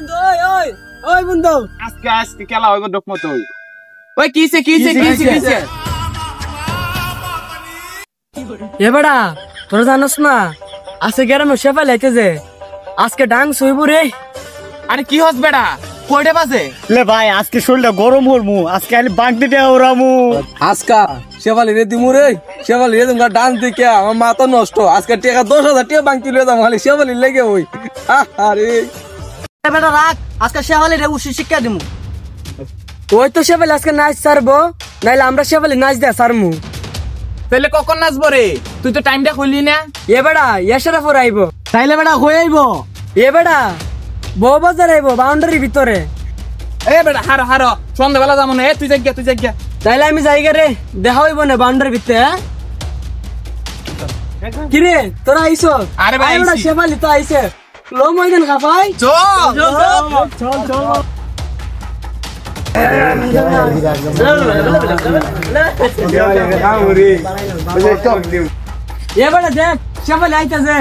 বন্ধু ওই বন্ধু আজকে খেলা হইব ডকমত ওই কিছে এ বেড়া তোরা জানোস না আজকে গ্রামে সেফাই লাইতে যে আজকে ডান্স হইব রে। আরে কি হস বেড়া কয়টা বাজে লে ভাই আজকে শরীরটা গরম হরমু আজকে আলি বাঁক দিতে ওরামু আজকা শেফালি রে দিমু রে শেফালি রে তোমরা ডান্স দেখে আমার মাথা নষ্ট আজকে টাকা 10,000 টাকা বাংতি লয়ে দাম খালি শেফালি লেগে ওই আরে বেটা রাখ আজকে সেফালি রে উশি শিক্ষা দিমু। ওই তো সেফালি আজকে নাচ ছাড়বো নাইলে আমরা সেফালি নাচ দেয়া ছাড়মু। তাহলে কখন নাচবো রে তুই তো টাইমটা খুললি না। এ বেটা এসরা পর আইব তাইলে বেটা হয়ে আইব এ বেটা বউ বাজার আইব বাউন্ডারির ভিতরে। এ বেটা হারো সন্ধ্যাবেলা যাবো না তুই জায়গা তাইলে আমি যাইগা রে দেখা হইব না বাউন্ডারির ভিতরে। কিরে তোরা আইছ? আরে ভাই আইছি সেফালি তো আইছে লো ময়দান খাপাই চল এবারে দেখ সেফালি আইতাছে।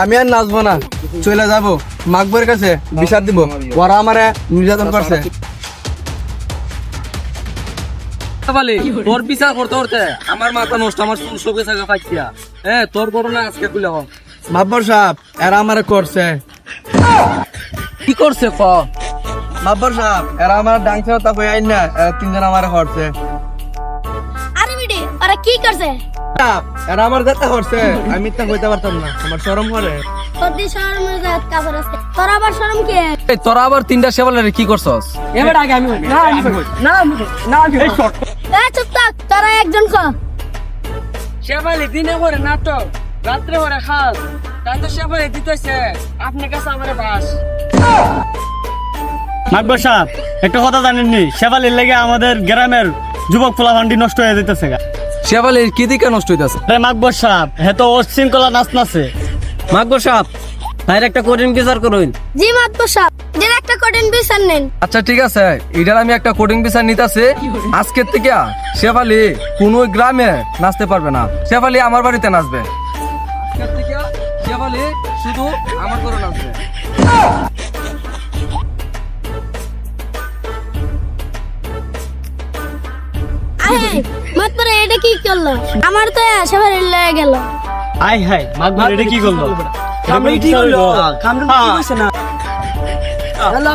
আমি আর নাচবো না চলে যাবো মাকবরের কাছে বিচার দিব ওরা আমারে নির্যাতন করছে। তোর বিচার করতে আমার মাথা নষ্ট আমার সবকে জায়গা পাইছিয়া তোর করোনা আজকে খুলে হোক মাকবর সাহেব এরা আমারে করছে। কি করছে ক মাকবর সাহেব এরা আমার ডাংছে তা কই আইন না তিনজন আমারে করছে। আরে বিডি ওরা কি করছে? এরা আমার যেতে করছে আমি তা কইতে পারতাম না আমার শরম করে। সত্যি শরমের জাত কাপড় আছে তোর আবার শরম কি? তোরা আবার তিনটা শেফালের কি করছস? এবার আগে আমি চুপ থাক তোরা একজন ক সেফালি দিনে করে নাটক রাত্রে করে খাস তাই তো সেফালি দিতেছে আপনার কাছে আমার বাস। মাকবর সাহেব একটা কথা জানেননি শেফালির লেগে আমাদের গ্রামের যুবক পোলাপান্ডি নষ্ট হয়ে যেতেছে। শেফালির কি দিকে নষ্ট হইতাছে? আরে মাকবর সাহেব হে তো অশৃঙ্খলা নাচনাছে। মাকবর সাহেব তাই একটা কঠিন বিচার করুন। জি মাতবর সাহেব এর একটা কঠিন বিচার নেন। আচ্ছা ঠিক আছে এটার আমি একটা কোডিং বিচার নিতেছি আজকের থেকে শেফালি কোন গ্রামে নাচতে পারবে না শেফালি আমার বাড়িতে নাচবে আজকের থেকে শেফালি শুধু আমার ঘরে নাচবে। আরে মাতবর এটা কি করলো? আমার তো সবাই লয়ে গেল। আই হাই মাকবর এটা কি করলো? কামড়ি ঠিক হলো কামড়ি ঠিক হইছে না। আমরা